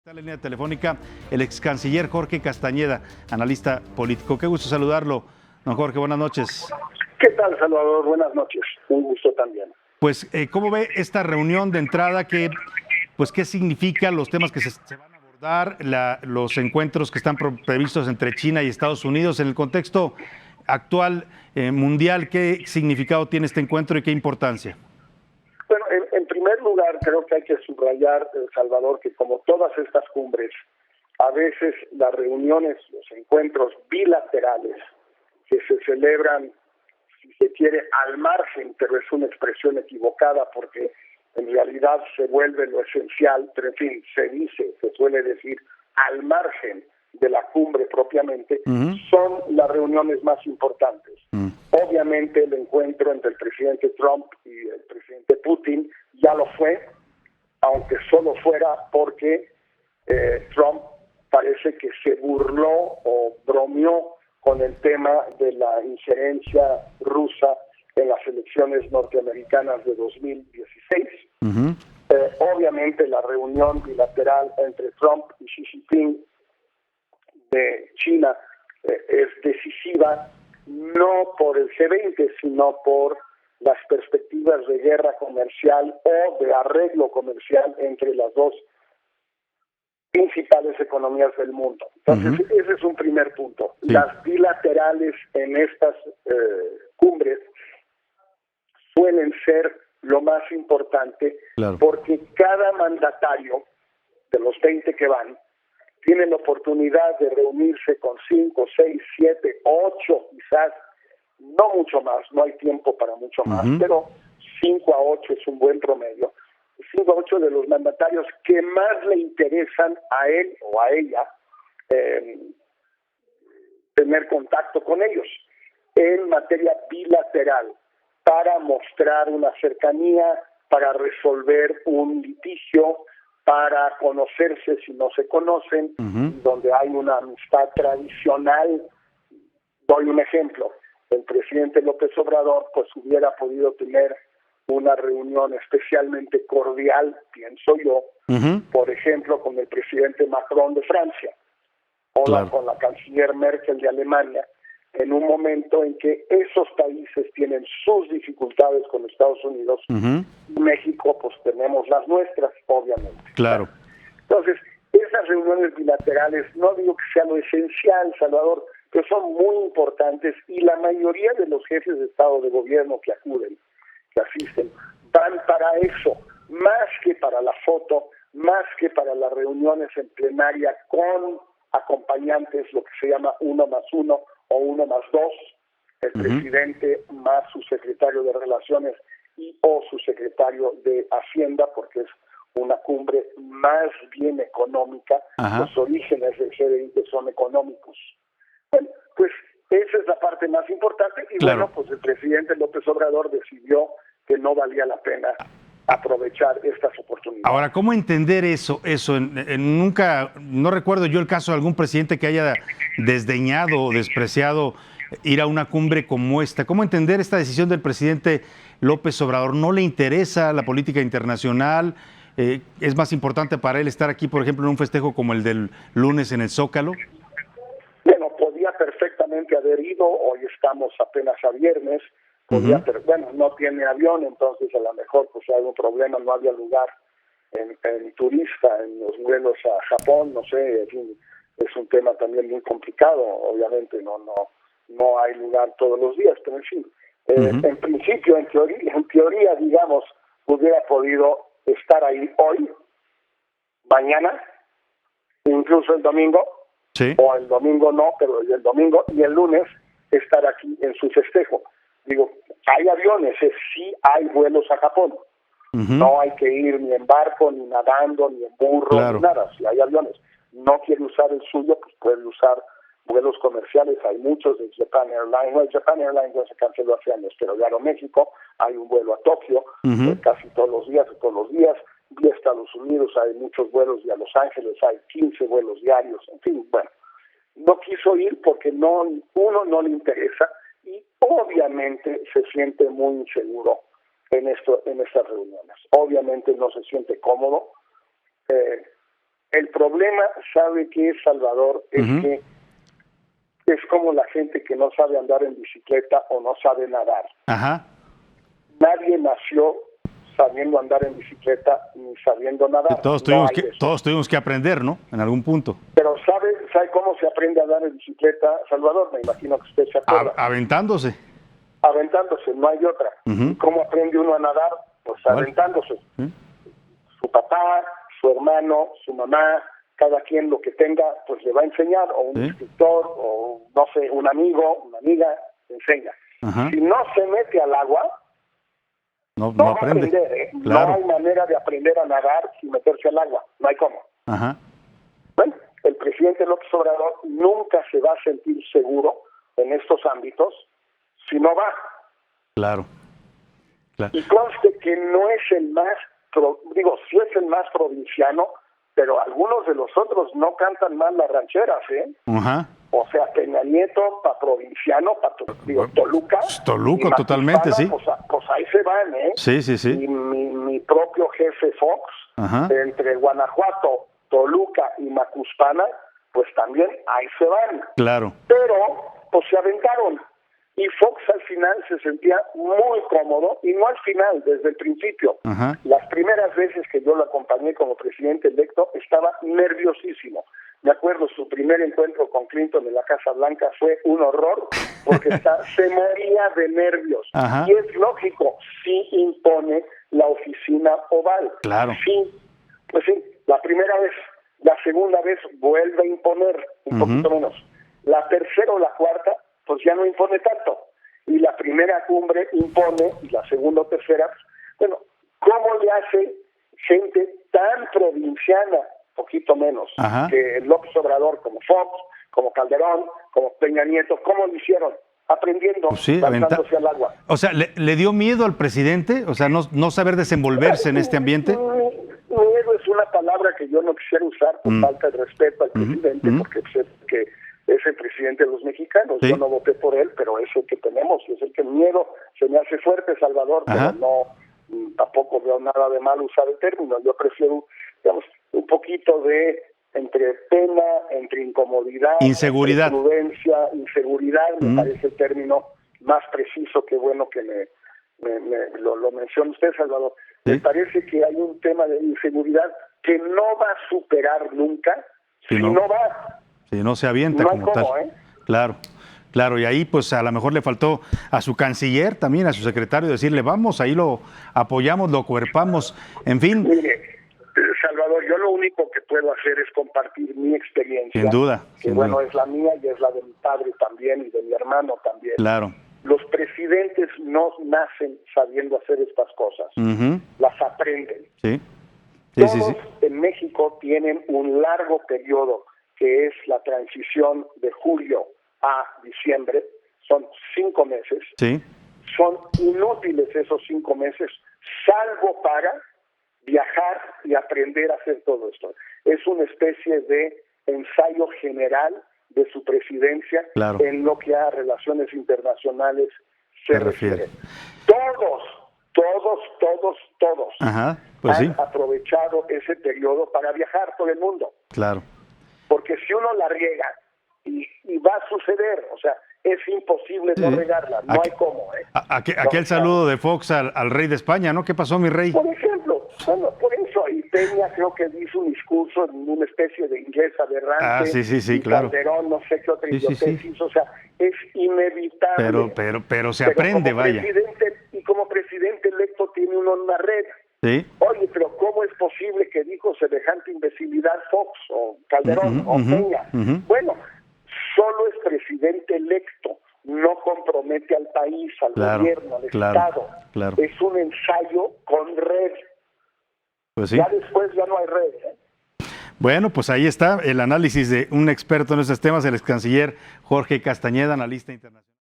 Está en la línea telefónica el ex canciller Jorge Castañeda, analista político. Qué gusto saludarlo, don Jorge, buenas noches. ¿Qué tal, Salvador? Buenas noches, un gusto también. Pues, ¿cómo ve esta reunión de entrada? ¿Qué significa los temas que se van a abordar, los encuentros que están previstos entre China y Estados Unidos en el contexto actual mundial? ¿Qué significado tiene este encuentro y qué importancia? Bueno, en primer lugar, creo que hay que subrayar, Salvador, que como todas estas cumbres, a veces las reuniones, los encuentros bilaterales que se celebran, si se quiere, al margen, pero es una expresión equivocada porque en realidad se vuelve lo esencial, pero en fin, se suele decir al margen de la cumbre propiamente, son las reuniones más importantes. Obviamente el encuentro entre el presidente Trump y el presidente Putin ya lo fue, aunque solo fuera porque Trump parece que se burló o bromeó con el tema de la injerencia rusa en las elecciones norteamericanas de 2016. Obviamente la reunión bilateral entre Trump y Xi Jinping de China es decisiva, no por el G20, sino por las perspectivas de guerra comercial o de arreglo comercial entre las dos principales economías del mundo. Entonces, ese es un primer punto. Sí. Las bilaterales en estas cumbres suelen ser lo más importante, claro, porque cada mandatario de los 20 que van tiene la oportunidad de reunirse con 5, 6, 7, 8 quizás, no mucho más, no hay tiempo para mucho más, pero 5 a 8 es un buen promedio. 5 a 8 de los mandatarios que más le interesan a él o a ella tener contacto con ellos en materia bilateral para mostrar una cercanía, para resolver un litigio, para conocerse si no se conocen, donde hay una amistad tradicional. Doy un ejemplo, el presidente López Obrador pues hubiera podido tener una reunión especialmente cordial, pienso yo, por ejemplo, con el presidente Macron de Francia o con la canciller Merkel de Alemania, en un momento en que esos países tienen sus dificultades con Estados Unidos, México pues tenemos las nuestras, obviamente. Claro. Entonces, esas reuniones bilaterales, no digo que sea lo esencial, Salvador, pero son muy importantes y la mayoría de los jefes de Estado de Gobierno que acuden, que asisten, van para eso, más que para la foto, más que para las reuniones en plenaria con acompañantes, lo que se llama 1+1 o 1+2, el presidente más su secretario de Relaciones y o su secretario de Hacienda, porque es una cumbre más bien económica. Los orígenes del G20 son económicos. Bueno, pues esa es la parte más importante y claro, bueno, pues el presidente López Obrador decidió que no valía la pena aprovechar estas oportunidades. Ahora, ¿cómo entender eso? Nunca, no recuerdo yo el caso de algún presidente que haya desdeñado o despreciado ir a una cumbre como esta. ¿Cómo entender esta decisión del presidente López Obrador? ¿No le interesa la política internacional? ¿Es más importante para él estar aquí, por ejemplo, en un festejo como el del lunes en el Zócalo? Bueno, podía perfectamente haber ido, hoy estamos apenas a viernes, pero bueno, no tiene avión, entonces a lo mejor pues hay un problema, no había lugar en turista, en los vuelos a Japón, no sé, en fin, es un tema también muy complicado, obviamente no hay lugar todos los días, pero en fin, en principio, en teoría, digamos, hubiera podido estar ahí hoy, mañana, incluso el domingo, o el domingo no, pero el domingo y el lunes estar aquí en su festejo. Digo, hay aviones, sí hay vuelos a Japón, no hay que ir ni en barco, ni nadando, ni en burro, ni nada, si hay aviones. No quiere usar el suyo, pues puede usar vuelos comerciales, hay muchos de Japan Airlines. Well, Japan Airlines ya se canceló hace años, pero de Aeroméxico hay un vuelo a Tokio casi todos los días, de Estados Unidos hay muchos vuelos, y a Los Ángeles hay 15 vuelos diarios, en fin, bueno. No quiso ir porque uno no le interesa y obviamente se siente muy inseguro en estas reuniones. Obviamente no se siente cómodo. El problema, ¿sabe qué es, Salvador? Es que es como la gente que no sabe andar en bicicleta o no sabe nadar. Ajá. Nadie nació sabiendo andar en bicicleta ni sabiendo nadar. Todos tuvimos que aprender, ¿no? En algún punto. Pero ¿sabe cómo se aprende a andar en bicicleta, Salvador? Me imagino que usted se acuerda. Aventándose. Aventándose, no hay otra. ¿Cómo aprende uno a nadar? Pues aventándose. Su papá, su hermano, su mamá, cada quien lo que tenga, pues le va a enseñar, o un instructor, o no sé, un amigo, una amiga, enseña. Si no se mete al agua, no va aprende. A aprender, ¿eh? Claro. No hay manera de aprender a nadar sin meterse al agua, no hay cómo. Bueno, el presidente López Obrador nunca se va a sentir seguro en estos ámbitos si no va. Claro. Y conste que no es el más, sí es el más provinciano, pero algunos de los otros no cantan mal las rancheras, ¿eh? O sea, Peña Nieto, para provinciano, Toluca. Toluca, totalmente, sí. Pues ahí se van, ¿eh? Sí. Y mi propio jefe Fox, entre Guanajuato, Toluca y Macuspana, pues también ahí se van. Claro. Pero, pues se aventaron. Y Fox al final se sentía muy cómodo, y no al final, desde el principio. Las primeras veces que yo lo acompañé como presidente electo, estaba nerviosísimo. Me acuerdo, su primer encuentro con Clinton en la Casa Blanca fue un horror, porque se moría de nervios. Y es lógico, sí impone la oficina oval. Claro. Sí, pues sí, la primera vez. La segunda vez vuelve a imponer un poquito menos. La tercera o la cuarta, pues ya no impone tanto. Y la primera cumbre impone, y la segunda o tercera, bueno, ¿cómo le hace gente tan provinciana, poquito menos, que López Obrador, como Fox, como Calderón, como Peña Nieto, cómo lo hicieron? Aprendiendo, lanzándose al agua. O sea, ¿le dio miedo al presidente? O sea, no saber desenvolverse en este ambiente. Miedo es una palabra que yo no quisiera usar por falta de respeto al presidente, porque sé que es el presidente de los mexicanos. Yo no voté por él, pero es el que tenemos, es el que el miedo se me hace fuerte, Salvador, pero no, tampoco veo nada de mal usar el término. Yo prefiero, digamos, un poquito de entre pena, entre incomodidad, inseguridad, entre prudencia, inseguridad, me parece el término más preciso. Que bueno que lo menciona usted, Salvador. Me parece que hay un tema de inseguridad que no va a superar nunca si no va. Si no se avienta como tal. Claro, y ahí pues a lo mejor le faltó a su canciller también, a su secretario, decirle vamos, ahí lo apoyamos, lo cuerpamos, en fin. Mire, Salvador, yo lo único que puedo hacer es compartir mi experiencia. Sin duda. Que bueno, es la mía y es la de mi padre también y de mi hermano también. Claro. Los presidentes no nacen sabiendo hacer estas cosas, las aprenden. Todos en México tienen un largo periodo, que es la transición de julio a diciembre, son 5 meses. Son inútiles esos 5 meses, salvo para viajar y aprender a hacer todo esto. Es una especie de ensayo general de su presidencia en lo que a relaciones internacionales se refiere. Todos han aprovechado ese periodo para viajar por el mundo. Porque si uno la riega, y va a suceder, o sea, es imposible no regarla, no hay cómo. Aquel saludo de Fox al rey de España, ¿no? ¿Qué pasó, mi rey? Por ejemplo, bueno, por eso, y Peña creo que hizo un discurso en una especie de inglés aberrante. Sí, claro. Calderón, no sé qué otra idiotesis, o sea, es inevitable. Pero se aprende, vaya. Y como presidente electo tiene uno una red. Oye, pero ¿cómo es posible que dijo semejante imbecilidad Fox o Calderón o Peña? Bueno, solo es presidente electo, no compromete al país, al gobierno, al Estado. Es un ensayo con red. Ya después ya no hay red. Bueno, pues ahí está el análisis de un experto en estos temas, el ex canciller Jorge Castañeda, analista internacional.